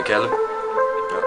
Det Kalle. Ja.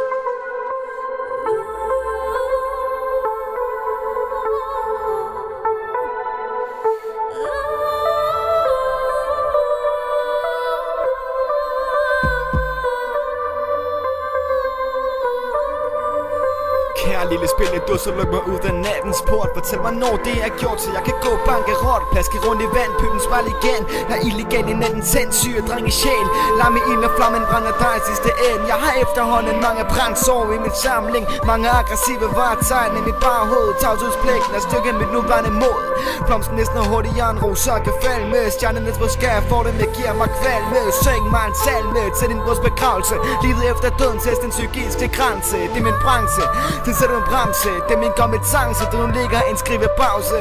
Kære lille spilledus, luk mig ud af nattens port. Fortæl mig når det er gjort, så jeg kan gå bankerot. Plaske rundt i vand, pøben spejl igen. Jeg er illegal i natten, sindssyg og dreng i sjæl. Lad mig ind og flammen brænder dig i sidste ende. Jeg har efterhånden mange brændsår i min samling. Mange aggressive varetegn i mit bare hoved. Tavshedspligten er stykket mit nuværende mod. Blomsten næsten er hurtigere end roser kan falde med. Stjernernes på skær får det med, giver mig kvalm med. Syng mig en salme til din brors begravelse. Livet efter døden test en psykiske grænse. Det er min branche. Den sætter en bremse, det er min kompetence. Da nu ligger en skrivepause.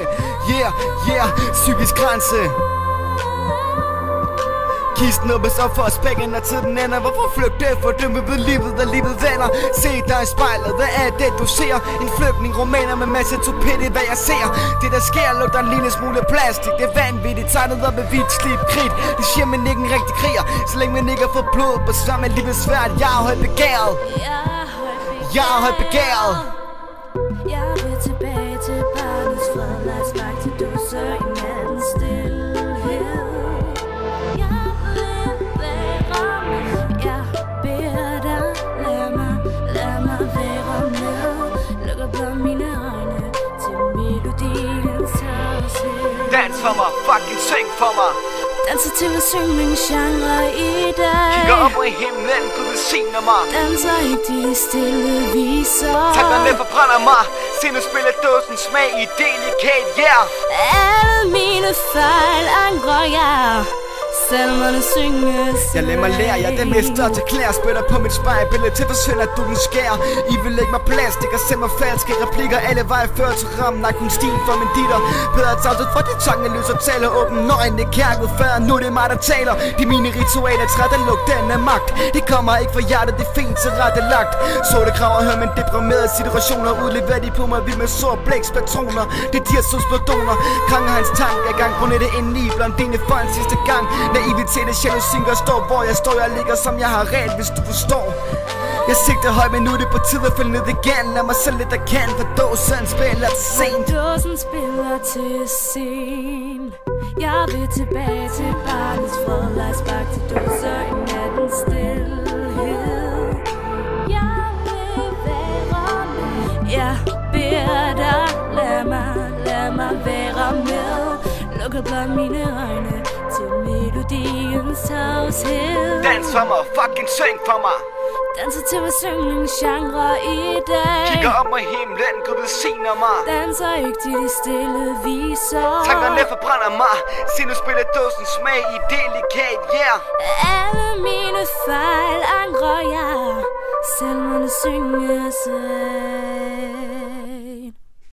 Yeah, psykisk grænse. Kisten åbnes op for spækken, når tiden ender. Hvorfor flygte for dømme ved livet, og livet vender? Se dig i spejlet, hvad er det du ser? En flygtning romaner med masse tupette, hvad jeg ser. Det der sker lugter en lille smule plastik. Det er vanvittigt tegnet op med hvidt slip kridt. Det siger man ikke en rigtig kriger, så længe man ikke har fået blod på sammen med livet svært. Jeg er højt begæret. Jeg er højt begæret. Jeg vil tilbage til barnets fred. Lad os bakke til dusser i nattens stillhed. Jeg vil være med. Jeg beder dig, lad mig være med. Lukker blot mine øjne til melodiens tavshed. Dans for mig, fucking syng for mig. Danser til at synge min genre i dag. Kigger op i himlen, Gud velsigner mig. Danser ikke de stille viser. Tankerne forbrænder mig. Se nu spiller dåsen smag i delikat, yeah. Alle mine fejl angrer jeg. Salmerne synges. Jeg lader mig lære, jeg er den mester til klær. Spytter på mit spejlbillede til forsvinder du den skær. I vil lægge mig plastik og sende mig falske replikker. Alle veje før til rammen, nej kun stil for min ditter. Bedre tavset for de tankeløse og taler åben nøgne. Kærgud før, nu det er mig der taler. De mine ritualer træt at lukke den af magt. Det kommer ikke fra hjertet, det er fint til rettelagt. Sorte kraver hører min deprimerede situationer. Udlever de på mig, vi med sår blækspatroner. Det er diasusperdoner. Kranger hans tank er gang på nettet indeni. Blandt dine for en sidste gang. Naivitet og jalousin gør står, hvor jeg står. Jeg ligger som jeg har ret, hvis du forstår. Jeg sigter højt, men nu er det på tide at falde ned igen. Lad mig selv lidt der kan, for dåsen spiller til sent. Dåsen spiller til sent. Jeg vil tilbage til barnets fred. Lad os bakke til dåser i nattens stillhed. Jeg vil være med. Jeg beder dig, lad mig være med. Lukker blot mine øjne til melodiens tavshed. Dans for mig, fucking syng for mig. Danser til at synge min genre i dag. Kigger op i himlen, Gud velsigner mig. Danser ikke til de stille viser. Tankerne forbrænder mig. Se nu spiller dåsen smag i delikat, yeah. Alle mine fejl angrer jeg. Salmerne synges.